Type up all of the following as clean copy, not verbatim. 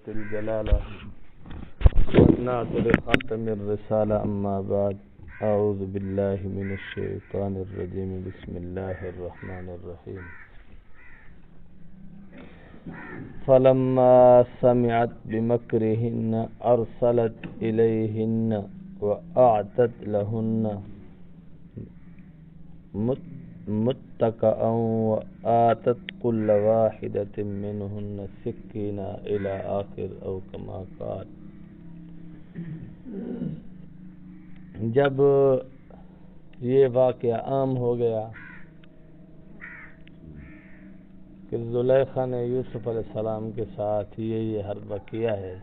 الجلالة والنعت لخاتم الرسالة أما بعد أعوذ بالله من الشيطان الرجيم بسم الله الرحمن الرحيم فلما سمعت بمكرهن أرسلت إليهن وأعتت لهن متكئا وآتت كل واحدة منهن سكينا إلى آخر أو كما قال. جب یہ واقعہ عام ہو گیا کہ زلیخا نے یوسف علیہ السلام کے ساتھ یہ حربہ کیا ہے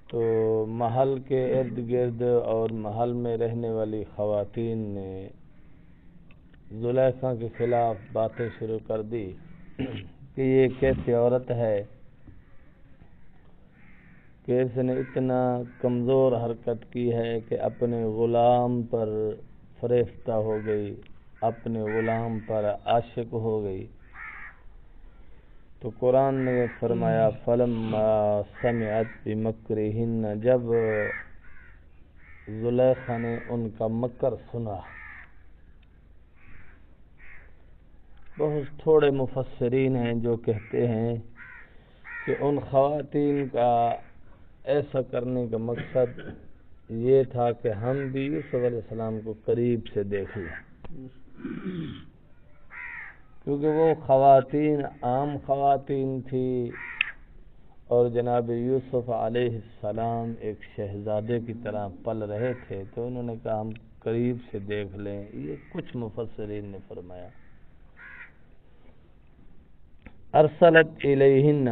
تو محل کے ارد گرد اور محل میں رہنے والی خواتین نے زلیخا کے خلاف باتیں شروع کر دی کہ یہ کیسی عورت ہے کہ اس نے اتنا کمزور حرکت کی ہے کہ اپنے غلام پر فریفتہ ہو گئی، اپنے غلام پر عاشق ہو گئی. تو قرآن نے فرمایا فلما سمعت بمکرہن، جب زلیخا نے ان کا مکر سنا. بہت تھوڑے مفسرین ہیں جو کہتے ہیں کہ ان خواتین کا ایسا کرنے کا مقصد یہ تھا کہ ہم بھی یوسف علیہ السلام کو قریب سے دیکھ لیں، کیونکہ وہ خواتین عام خواتین تھی اور جناب یوسف علیہ السلام ایک شہزادے کی طرح پل رہے تھے، تو انہوں نے کہا ہم قریب سے دیکھ لیں. یہ کچھ مفسرین نے فرمایا. ارسلت الیہن،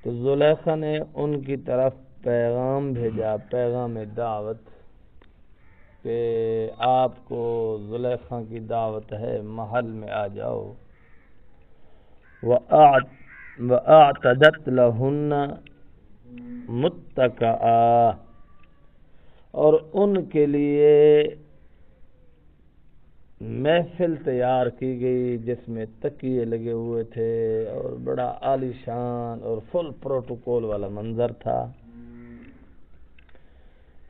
تو زلیخا نے ان کی طرف پیغام بھیجا، پیغام دعوت، کہ آپ کو زلیخا کی دعوت ہے، محل میں آ جاؤ. وَأَعْتَدَتْ لَهُنَّ مُتَّكَئًا، اور ان کے لیے محفل تیار کی گئی جس میں تکیے لگے ہوئے تھے اور بڑا عالی شان اور فل پروٹوکول والا منظر تھا.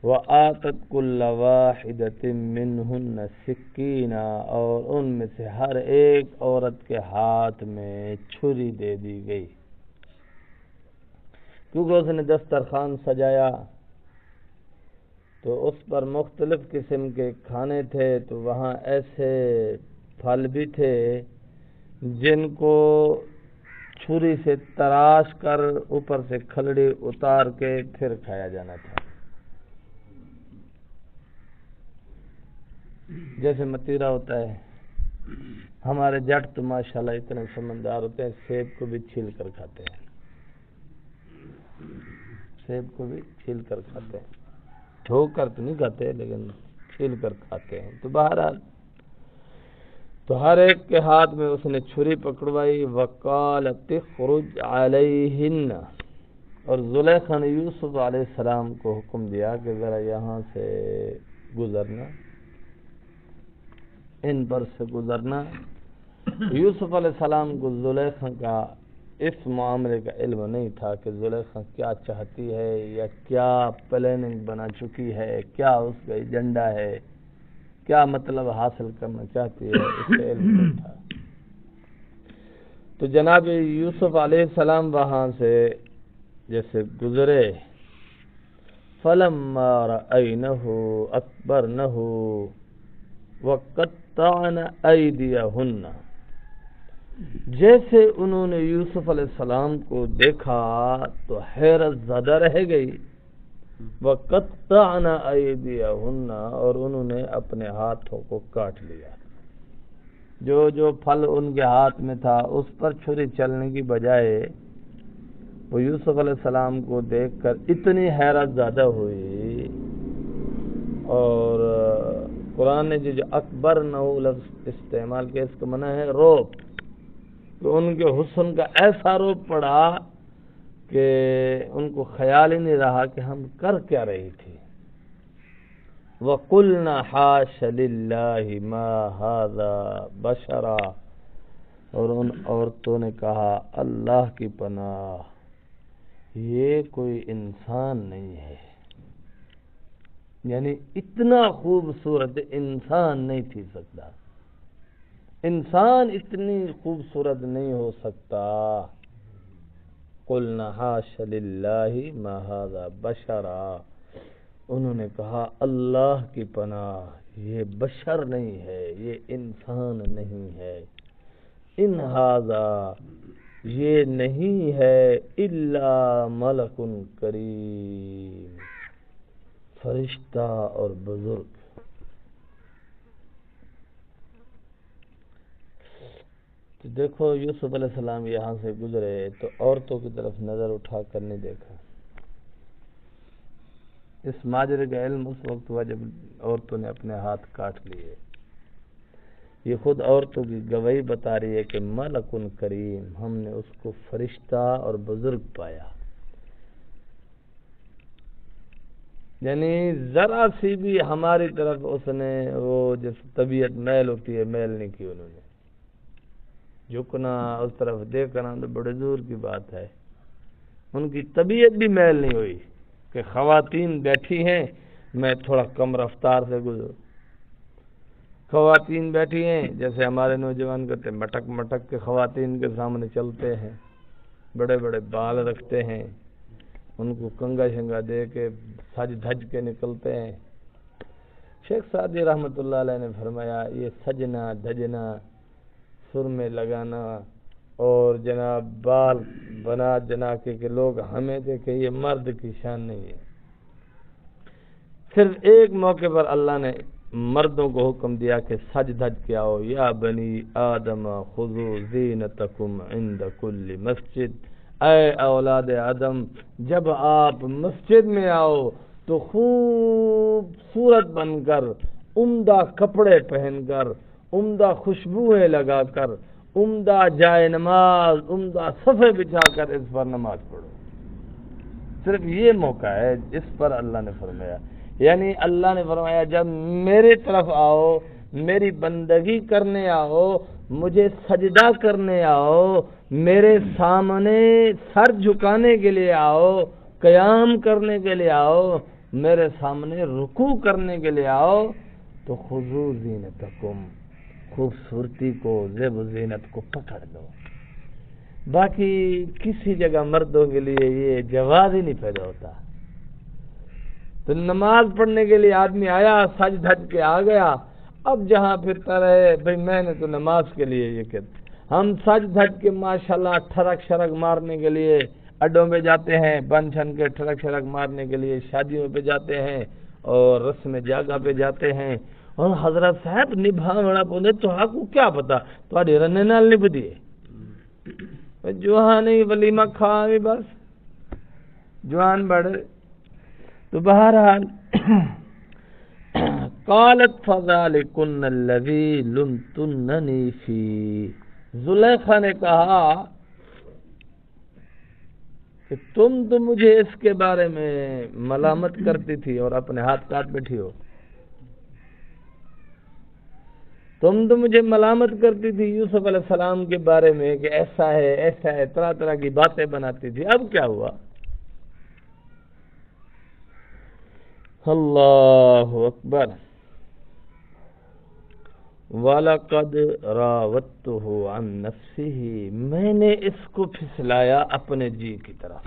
وَآتَتْ كُلَّ وَاحِدَةٍ مِّنْهُنَّ سِكِّينًا، اور ان میں سے ہر ایک عورت کے ہاتھ میں چھری دے دی گئی، کیونکہ اس نے دسترخوان سجایا تو اس پر مختلف قسم کے کھانے تھے، تو وہاں ایسے پھل بھی تھے جن کو چھری سے تراش کر اوپر سے کھلڑی اتار کے پھر کھایا جانا تھا. جیسے متیرا ہوتا ہے، ہمارے جٹ تو ماشاءاللہ اتنے سمجھدار ہوتے ہیں، سیب کو بھی چھیل کر کھاتے ہیں، سیب کو بھی چھیل کر کھاتے ہیں، ٹھوک کر تو نہیں کھاتے لیکن چھیل کر کھاتے ہیں. تو بہرحال تو ہر ایک کے ہاتھ میں اس نے چھری پکڑوائی. وقالت اخرج علیہن، اور زلیخا نے یوسف علیہ السلام کو حکم دیا کہ ذرا یہاں سے گزرنا، ان پر سے گزرنا. یوسف علیہ السلام کو زلیخا کا اس معاملے کا علم نہیں تھا کہ زلیخا کیا چاہتی ہے یا کیا پلاننگ بنا چکی ہے، کیا اس کا ایجنڈا ہے، کیا مطلب حاصل کرنا چاہتی ہے، اس کا علم نہیں تھا. تو جناب یوسف علیہ السلام وہاں سے جیسے گزرے، فَلَمَّا رَأَيْنَهُ أَكْبَرْنَهُ وَقَطَّعْنَ أَيْدِيَهُنَّ، جیسے انہوں نے یوسف علیہ السلام کو دیکھا تو حیرت زدہ رہ گئی. وَقَطَّعْنَ أَيْدِيَهُنَّ، اور انہوں نے اپنے ہاتھوں کو کاٹ لیا. جو جو پھل ان کے ہاتھ میں تھا اس پر چھری چلنے کی بجائے وہ یوسف علیہ السلام کو دیکھ کر اتنی حیرت زدہ ہوئی. اور قرآن نے جو اکبر نہ لفظ استعمال کیا، اس کا معنی ہے روب. تو ان کے حسن کا ایسا روب پڑا کہ ان کو خیال ہی نہیں رہا کہ ہم کر کیا رہی تھی. وَقُلْنَا حَاشَ لِلَّهِ مَا هَذَا بَشَرًا، اور ان عورتوں نے کہا اللہ کی پناہ، یہ کوئی انسان نہیں ہے، یعنی اتنا خوبصورت انسان نہیں تھی سکتا، انسان اتنی خوبصورت نہیں ہو سکتا۔ قلنا حاش للہ ما ھذا بشرا، انہوں نے کہا اللہ کی پناہ، یہ بشر نہیں ہے، یہ انسان نہیں ہے، ان ھذا، یہ نہیں ہے، الا ملک کریم، فرشتہ اور بزرگ۔ تو دیکھو یوسف علیہ السلام یہاں سے گزرے تو عورتوں کی طرف نظر اٹھا کر نہیں دیکھا۔ اس ماجرے کا علم اس وقت ہوا جب عورتوں نے اپنے ہاتھ کاٹ لیے۔ یہ خود عورتوں کی گواہی بتا رہی ہے کہ ملک کریم، ہم نے اس کو فرشتہ اور بزرگ پایا، یعنی ذرا سی بھی ہماری طرف اس نے وہ جس طبیعت میل ہوتی ہے میل نہیں کی، انہوں نے جھکنا اس طرف دیکھنا تو بڑے دور کی بات ہے، ان کی طبیعت بھی میل نہیں ہوئی کہ خواتین بیٹھی ہیں میں تھوڑا کم رفتار سے گزروں۔ خواتین بیٹھی ہیں جیسے ہمارے نوجوان کرتے، مٹک مٹک کے خواتین کے سامنے چلتے ہیں، بڑے بڑے بال رکھتے ہیں، ان کو کنگا شنگا دے کے سج دھج کے نکلتے ہیں۔ شیخ سعدی رحمۃ اللہ علیہ نے فرمایا یہ سجنا دھجنا، سرمے لگانا اور جناب بال بنا جنا کے لوگ ہمیں دیکھیں، یہ مرد کی شان نہیں ہے۔ صرف ایک موقع پر اللہ نے مردوں کو حکم دیا کہ سج دھج کے آؤ، یا بنی آدم خذوا زینتکم عند کل مسجد، اے اولاد آدم جب آپ مسجد میں آؤ تو خوبصورت بن کر، عمدہ کپڑے پہن کر، عمدہ خوشبوئیں لگا کر، عمدہ جائے نماز، عمدہ صفحے بچھا کر اس پر نماز پڑھو۔ صرف یہ موقع ہے اس پر اللہ نے فرمایا، یعنی اللہ نے فرمایا جب میرے طرف آؤ، میری بندگی کرنے آؤ، مجھے سجدہ کرنے آؤ، میرے سامنے سر جھکانے کے لیے آؤ، قیام کرنے کے لیے آؤ، میرے سامنے رکوع کرنے کے لیے آؤ، تو خذوا زینتکم، خوبصورتی کو، زیب و زینت کو پکڑ لو۔ باقی کسی جگہ مردوں کے لیے یہ جواز ہی نہیں پیدا ہوتا۔ تو نماز پڑھنے کے لیے آدمی آیا، سج دھج کے آ گیا، اب جہاں پھرتا رہے بھئی میں نے تو نماز کے لیے یہ کہتے، ہم سج دھج کے ماشاءاللہ ٹھڑک شرک مارنے کے لیے اڈوں پہ جاتے ہیں، بن چھن کے ٹھڑک شرک مارنے کے لیے شادیوں پہ جاتے ہیں اور رسم جاگہ پہ جاتے ہیں، اور حضرت صاحب نبھاونا پوندے تو آپ کو کیا پتا تھوڑی رنے نال نہیں بدی ہے، جوہانی ولیمہ کھا بھی بس جوان بڑے۔ تو بہرحال قالت فذلکن الذی لمتننی فی، زلیخا نے کہا کہ تم تو مجھے اس کے بارے میں ملامت کرتی تھی اور اپنے ہاتھ کاٹ بیٹھی ہو، تم تو مجھے ملامت کرتی تھی یوسف علیہ السلام کے بارے میں کہ ایسا ہے ایسا ہے، طرح طرح کی باتیں بناتی تھی، اب کیا ہوا؟ اللہ اکبر۔ وَلَقَدْ رَاوَدتُّهُ عَن نَفْسِهِ، میں نے اس کو پھسلایا اپنے جی کی طرف،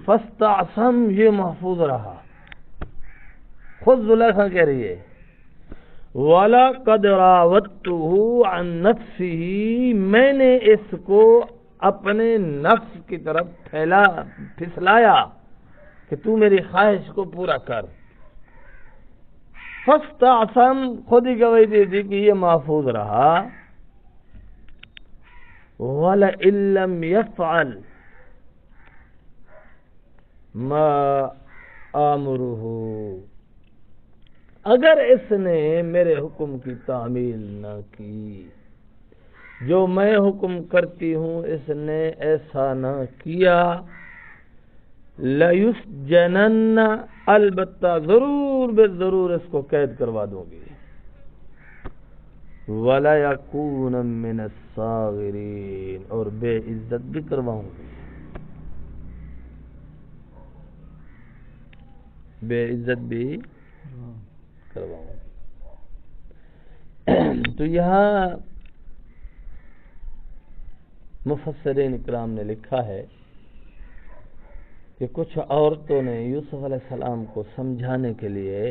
فَاسْتَعْصَمْ، یہ محفوظ رہا، خود زلیخا کہہ رہی ہے وَلَقَدْ رَاوَدتُّهُ عَن نَفْسِهِ، میں نے اس کو اپنے نفس کی طرف پھسلایا کہ تو میری خواہش کو پورا کر۔ فاستعصم، خود ہی گواہی دے دی کہ یہ محفوظ رہا۔ وَلَئِن لَّمْ يَفْعَلْ مَا آمُرُهُ، اگر اس نے میرے حکم کی تعمیل نہ کی، جو میں حکم کرتی ہوں اس نے ایسا نہ کیا، لَيُسْجَنَنَّ، البتہ ضرور بے ضرور اس کو قید کروا دوں گی۔ وَلَا يَكُونَ مِنَ الصَّاغِرِينَ، اور بے عزت بھی کرواؤں گی، بے عزت بھی کرواؤں گی۔ تو یہاں مفسرین اکرام نے لکھا ہے کہ کچھ عورتوں نے یوسف علیہ السلام کو سمجھانے کے لیے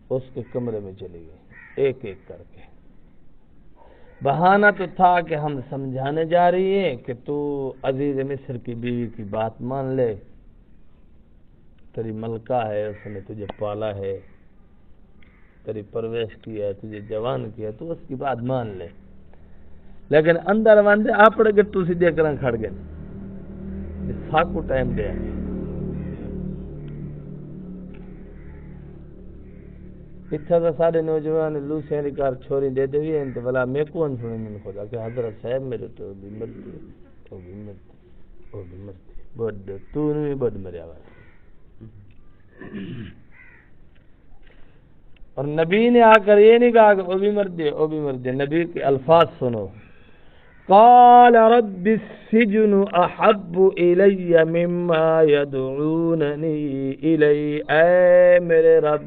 اس کے کمرے میں چلی گئی، ایک ایک کر کے۔ بہانہ تو تھا کہ ہم سمجھانے جا رہی ہیں کہ تو عزیز مصر کی بیوی کی بات مان لے، تیری ملکہ ہے، اس نے تجھے پالا ہے، تیری پرورش کی ہے، تجھے جوان کیا ہے، تو اس کی بات مان لے۔ لیکن اندر وندے اپنے گٹو سی دے کر کھڑ گئے، ساکو ٹائم دیا گیا۔ اتھا تو سارے نوجوان لوسیاں دی کار چھوری دے دے بھی ہیں، تو بلا میں کون سنے من خدا کہ حضرت صاحب میرے تو بھی مرتی، وہ بھی مرتی، وہ بھی مرتی، بڑھ تو نہیں بڑھ مریا ہوا۔ اور نبی نے آ کر یہ نہیں کہا کہ وہ بھی مرتی ہے، وہ بھی مرتی ہے، نبی کے الفاظ سنو۔ قال رب السجن احب الی مما یدعوننی الی، اے میرے رب،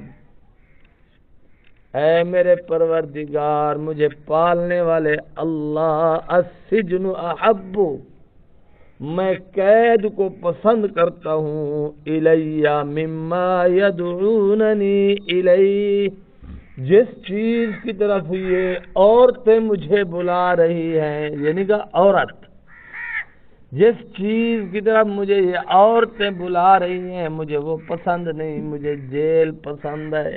اے میرے پروردگار، مجھے پالنے والے اللہ، السجن احب، میں قید کو پسند کرتا ہوں، الی مما یدعوننی الی، جس چیز کی طرف یہ عورتیں مجھے بلا رہی ہیں، یعنی کہ عورت، جس چیز کی طرف مجھے یہ عورتیں بلا رہی ہیں مجھے وہ پسند نہیں، مجھے جیل پسند ہے،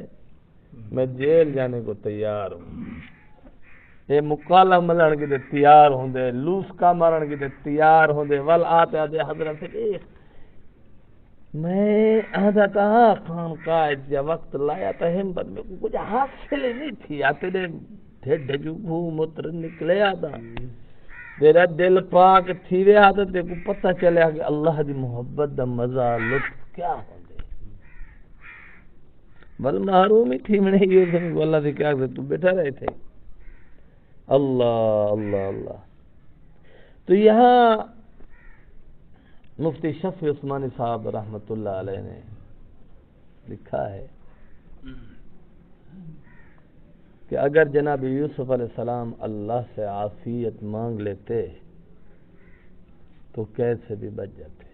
میں جیل جانے کو تیار ہوں۔ یہ مکالا ملن کے تیار ہوں دے، لوسکا مارن کے تیار ہوں دے، ول آتے آتے حضرت میں آدھا کہاں خانقاہ یا وقت لایا تھا ہمت میں کچھ حاصل ہی نہیں تھی، آتے دے ڈھڈ جو متر نکلے آتا، تیرا دل پاک تھی وے آتا، تے کو پتہ چلیا کہ اللہ دی محبت دا مزہ لطف کیا ہوں دے، بل محروم ہی تھی، میں نے یہ سمجھ کو اللہ سے کیا کہ تو بیٹھا رہے تھے۔ اللہ اللہ اللہ۔ تو یہاں مفتی شفیع عثمانی صاحب رحمۃ اللہ علیہ نے لکھا ہے کہ اگر جناب یوسف علیہ السلام اللہ سے عافیت مانگ لیتے تو قید سے بھی بچ جاتے۔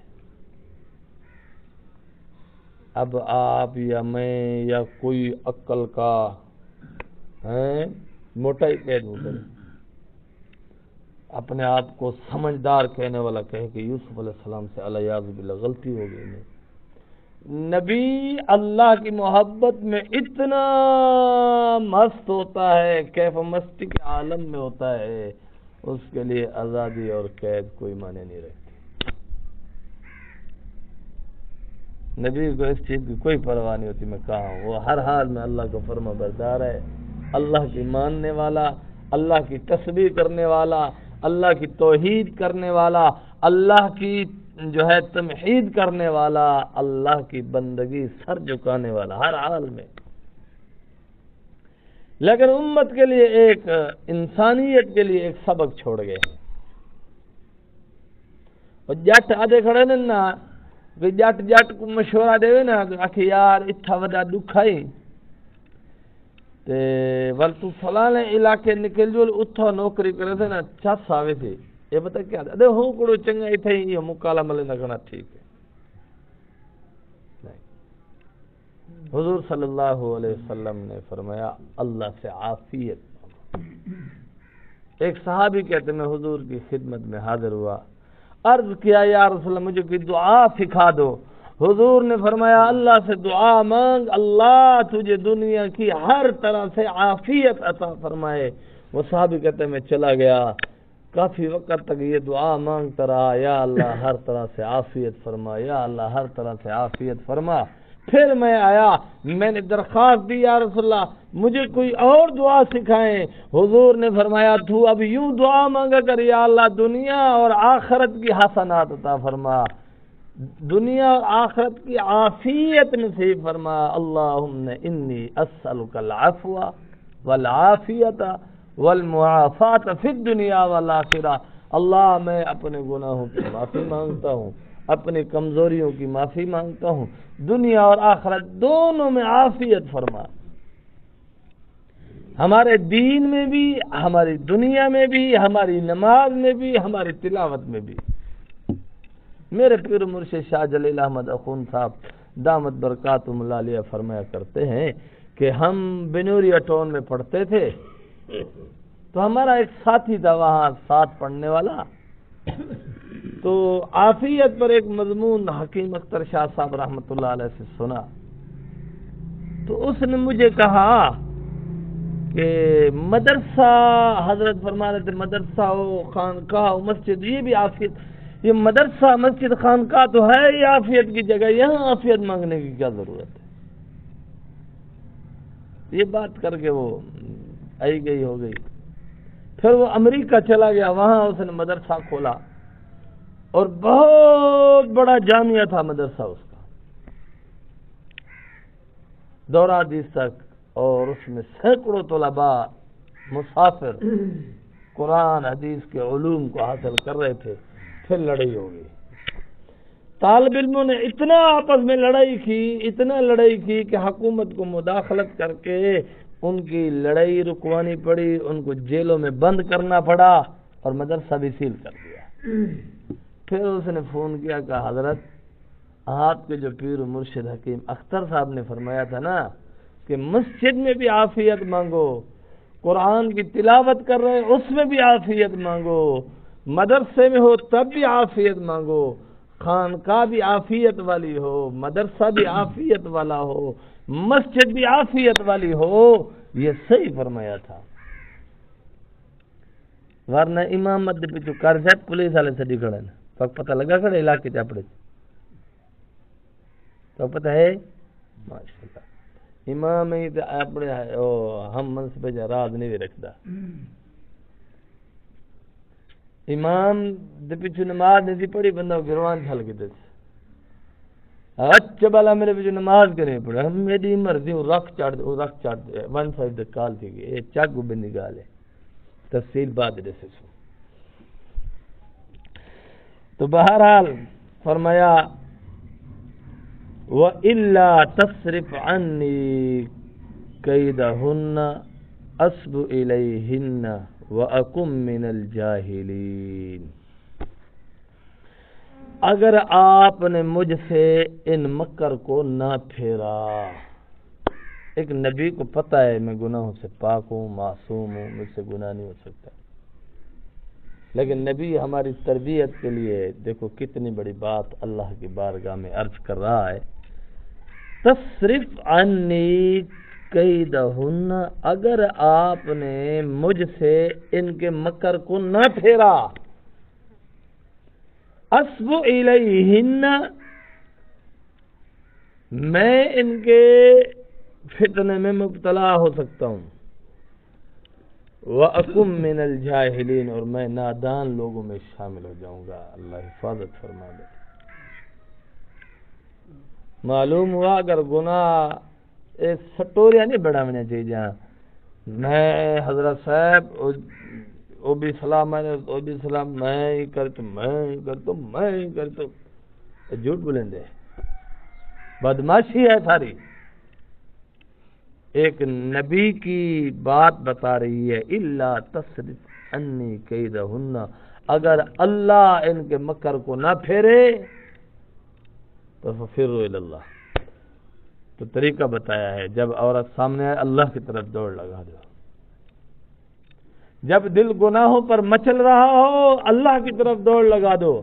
اب آپ یا میں یا کوئی عقل کا موٹا ہی قید ہو کرے، اپنے آپ کو سمجھدار کہنے والا کہے کہ یوسف علیہ السلام سے الیاذ باللہ غلطی ہو گئی نہیں۔ نبی اللہ کی محبت میں اتنا مست ہوتا ہے، کیف مستی کے عالم میں ہوتا ہے، اس کے لیے آزادی اور قید کوئی معنی نہیں رکھتی۔ نبی کو اس چیز کی کوئی پرواہ نہیں ہوتی، میں کہا ہوں وہ ہر حال میں اللہ کا فرما بردار ہے، اللہ کی ماننے والا، اللہ کی تسبیح کرنے والا، اللہ کی توحید کرنے والا، اللہ کی جو ہے تمحید کرنے والا، اللہ کی بندگی سر جھکانے والا ہر حال میں۔ لیکن امت کے لیے ایک انسانیت کے لیے ایک سبق چھوڑ گئے ہیں، اور جٹ آدھے کھڑے نا کہ جٹ جٹ کو مشورہ دے نا کہ یار اتھا وڈا دکھ ہے تے ول تو فلانے علاقے نکل جو اتھا نوکری کرے تھے نا چس آوے تھے، یہ بتا کیا دے ہوں کڑو چنگا اتھا ہی مکالا ملے نہ کرنا ٹھیک ہے۔ حضور صلی اللہ علیہ وسلم نے فرمایا اللہ سے عافیت۔ ایک صحابی کہتے میں حضور کی خدمت میں حاضر ہوا، عرض کیا یا رسول اللہ مجھے کوئی دعا سکھا دو۔ حضور نے فرمایا اللہ سے دعا مانگ، اللہ تجھے دنیا کی ہر طرح سے عافیت عطا فرمائے۔ وہ صحابی کہتے میں چلا گیا، کافی وقت تک یہ دعا مانگتا رہا، یا اللہ ہر طرح سے عافیت فرما، یا اللہ ہر طرح سے عافیت فرما۔ پھر میں آیا، میں نے درخواست دی یا رسول اللہ مجھے کوئی اور دعا سکھائیں۔ حضور نے فرمایا تو اب یوں دعا مانگا کر، یا اللہ دنیا اور آخرت کی حسنات عطا فرما، دنیا اور آخرت کی عافیت نصیب فرما۔ اللہم انی اسألک العفو والعافیت والمعافات فی الدنیا والآخرہ۔ اللہ میں اپنے گناہوں کی معافی مانگتا ہوں، اپنی کمزوریوں کی معافی مانگتا ہوں، دنیا اور آخرت دونوں میں عافیت فرما، ہمارے دین میں بھی، ہماری دنیا میں بھی، ہماری نماز میں بھی، ہماری تلاوت میں بھی۔ میرے پیر مرشد شاہ جلیل احمد اخون صاحب دامت برکاتہم اللہ علیہ فرمایا کرتے ہیں کہ ہم بنوریا ٹاؤن میں پڑھتے تھے، تو ہمارا ایک ساتھی تھا وہاں ساتھ پڑھنے والا، تو عافیت پر ایک مضمون حکیم اختر شاہ صاحب رحمۃ اللہ علیہ سے سنا، تو اس نے مجھے کہا کہ مدرسہ، حضرت فرما رہے تھے مدرسہ ہو، خانقاہ ہو، مسجد، یہ بھی عافیت، یہ مدرسہ مسجد خانقاہ تو ہے یہ عافیت کی جگہ، یہاں عافیت مانگنے کی کیا ضرورت ہے؟ یہ بات کر کے وہ آئی گئی ہو گئی۔ پھر وہ امریکہ چلا گیا، وہاں اس نے مدرسہ کھولا اور بہت بڑا جامعہ تھا مدرسہ اس کا، دورہ حدیث تک، اور اس میں سینکڑوں طلباء مسافر قرآن حدیث کے علوم کو حاصل کر رہے تھے۔ پھر لڑائی ہو گئی، طالب علموں نے اتنا آپس میں لڑائی کی، اتنا لڑائی کی کہ حکومت کو مداخلت کر کے ان کی لڑائی رکوانی پڑی، ان کو جیلوں میں بند کرنا پڑا اور مدرسہ بھی سیل کر دیا۔ پھر اس نے فون کیا کہ حضرت آپ کے جو پیر و مرشد حکیم اختر صاحب نے فرمایا تھا نا کہ مسجد میں بھی عافیت مانگو، قرآن کی تلاوت کر رہے اس میں بھی عافیت مانگو، مدرسے میں ہو تب بھی عافیت مانگو، خانقاہ بھی عافیت والی ہو، مدرسہ بھی عافیت والا ہو، مسجد بھی عافیت والی ہو، یہ صحیح فرمایا تھا۔ ورنہ امام مد پہ جو کر جائے پولیس والے سے کھڑے نا، پتہ لگا کھڑے علاقے چاپڑے تو پتہ ہے ماشاءاللہ امام ہی اپنے ہم منصب جا راز نہیں رکھتا، امام دے پیچھے نماز نہیں پڑھی بندہ گروان چھل کے دے اچھا بالا میرے پیچھے نماز کریں پڑے، ہم میری مرضی وہ رکھ چاڑ دے ون سائڈ دے کال تھی گئی چاگو بھی نگالے تفصیل بعد دے سے سو۔ تو بہرحال فرمایا وَإِلَّا تَصْرِفْ عَنِّي كَيْدَهُنَّ أَصْبُ إِلَيْهِنَّ وَأَكُمْ مِنَ الْجَاهِلِينَ۔ اگر آپ نے مجھ سے ان مکر کو نہ پھیرا، ایک نبی کو پتہ ہے میں گناہوں سے پاک ہوں، معصوم ہوں، مجھ سے گناہ نہیں ہو سکتا، لیکن نبی ہماری تربیت کے لیے دیکھو کتنی بڑی بات اللہ کی بارگاہ میں عرض کر رہا ہے، تصرف عنی کیدہن، اگر آپ نے مجھ سے ان کے مکر کو نہ پھیرا، اصب الیہن، میں ان کے فتنے میں مبتلا ہو سکتا ہوں، وَأَكُمْ مِنَ الْجَاهِلِينَ، اور میں نادان لوگوں میں شامل ہو جاؤں گا۔ اللہ حفاظت فرما دے۔ معلوم ہوا اگر گناہ ایک سٹوریاں نہیں بڑا ہونا چاہیے جہاں میں حضرت صاحب او بھی سلام میں ہی کرتا جھوٹ بولیں دے، بدماشی ہے ساری۔ ایک نبی کی بات بتا رہی ہے الا تصرف عنی کیدہن، اگر اللہ ان کے مکر کو نہ پھیرے تو ففروا الی اللہ، تو طریقہ بتایا ہے جب عورت سامنے آئے اللہ کی طرف دوڑ لگا دو، جب دل گناہوں پر مچل رہا ہو اللہ کی طرف دوڑ لگا دو،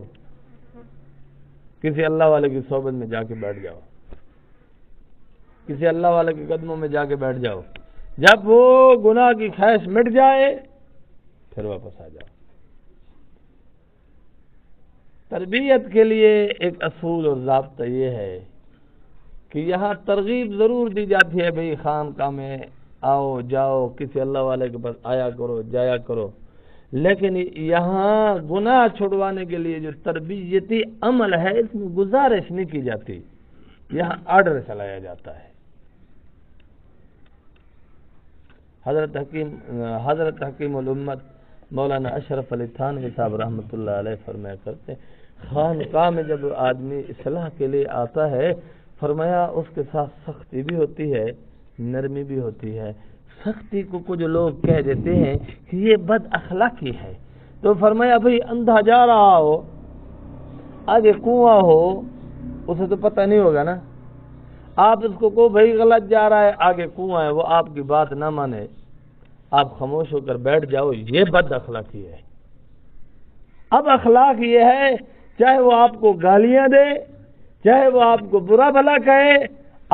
کسی اللہ والے کی صحبت میں جا کے بیٹھ جاؤ، کسی اللہ والے کے قدموں میں جا کے بیٹھ جاؤ، جب وہ گناہ کی خواہش مٹ جائے پھر واپس آ جاؤ۔ تربیت کے لیے ایک اصول اور ضابطہ یہ ہے کہ یہاں ترغیب ضرور دی جاتی ہے، بھئی خانقاہ میں آؤ جاؤ، کسی اللہ والے کے پاس آیا کرو جایا کرو، لیکن یہاں گناہ چھڑوانے کے لیے جو تربیتی عمل ہے اس میں گزارش نہیں کی جاتی، یہاں آرڈر چلایا جاتا ہے۔ حضرت حکیم الامت مولانا اشرف علی تھانوی صاحب رحمۃ اللہ علیہ فرمایا کرتے خانقاہ میں جب آدمی اصلاح کے لیے آتا ہے فرمایا اس کے ساتھ سختی بھی ہوتی ہے نرمی بھی ہوتی ہے. سختی کو کچھ لوگ کہہ دیتے ہیں کہ یہ بد اخلاقی ہے، تو فرمایا بھئی اندھا جا رہا ہو آگے کنواں ہو اسے تو پتہ نہیں ہوگا نا، آپ اس کو بھئی غلط جا رہا ہے آگے کنواں ہے، وہ آپ کی بات نہ مانے، آپ خاموش ہو کر بیٹھ جاؤ، یہ بد اخلاقی ہے. اب اخلاق یہ ہے چاہے وہ آپ کو گالیاں دے چاہے وہ آپ کو برا بھلا کہے،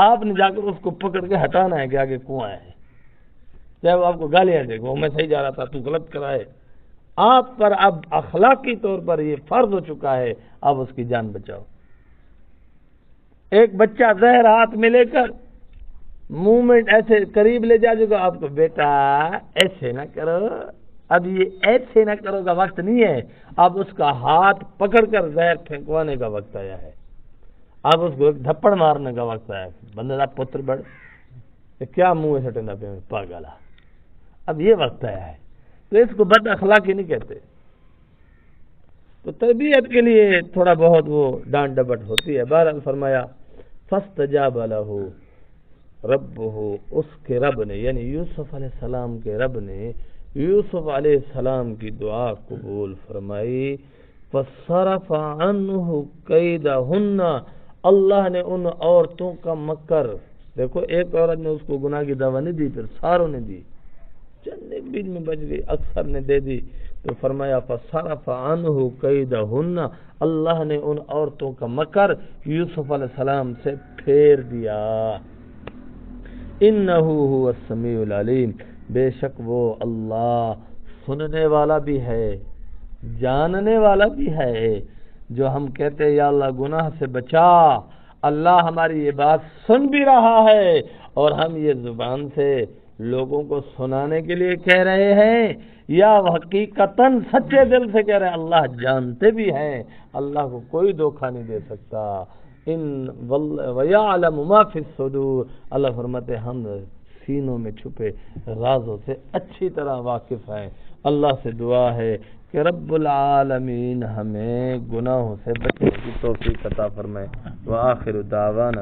آپ نے جا کر اس کو پکڑ کے ہٹانا ہے کہ آگے کنواں ہے. چاہے وہ آپ کو گالیاں دے وہ میں صحیح جا رہا تھا تو غلط کرائے، آپ پر اب اخلاقی طور پر یہ فرض ہو چکا ہے، اب اس کی جان بچاؤ. ایک بچہ زہر ہاتھ میں لے کر منہ میں ایسے قریب لے جا چکا، آپ کو بیٹا ایسے نہ کرو، اب یہ ایسے نہ کرو کا وقت نہیں ہے، اب اس کا ہاتھ پکڑ کر زہر پھینکوانے کا وقت آیا ہے، اب اس کو ایک دھپڑ مارنے کا وقت آیا ہے. بندہ پتر بڑھ کیا منہ سے ٹنڈا پہ پاگلا، اب یہ وقت آیا ہے. تو اس کو بد اخلاقی نہیں کہتے. تو تربیت کے لیے تھوڑا بہت وہ ڈانٹ ڈپٹ ہوتی ہے. بہرحال فرمایا فاستجاب لہ ربہ، اس کے رب نے یعنی یوسف علیہ السلام کے رب نے یوسف علیہ السلام کی دعا قبول فرمائی. فصرف عنہ کیدہن، اللہ نے ان عورتوں کا مکر، دیکھو ایک عورت نے اس کو گناہ کی دعویٰ نہیں دی، پھر ساروں نے دی، چند ایک بیچ میں بچ گئی، اکثر نے دے دی. تو فرمایا فصرف عنہ کیدہن، اللہ نے ان عورتوں کا مکر یوسف علیہ السلام سے پھیر دیا. انہ هو السمیع العلیم، بے شک وہ اللہ سننے والا بھی ہے جاننے والا بھی ہے. جو ہم کہتے ہیں یا اللہ گناہ سے بچا، اللہ ہماری یہ بات سن بھی رہا ہے اور ہم یہ زبان سے لوگوں کو سنانے کے لیے کہہ رہے ہیں یا حقیقتاً سچے دل سے کہہ رہے ہیں، اللہ جانتے بھی ہیں، اللہ کو کوئی دھوکہ نہیں دے سکتا. وَيَعْلَمُ مَا فِي الصُّدُورِ، اللہ فرماتے ہم سینوں میں چھپے رازوں سے اچھی طرح واقف ہیں. اللہ سے دعا ہے کہ رب العالمین ہمیں گناہوں سے بچنے کی توفیق عطا فرمائے. وآخر دعوانا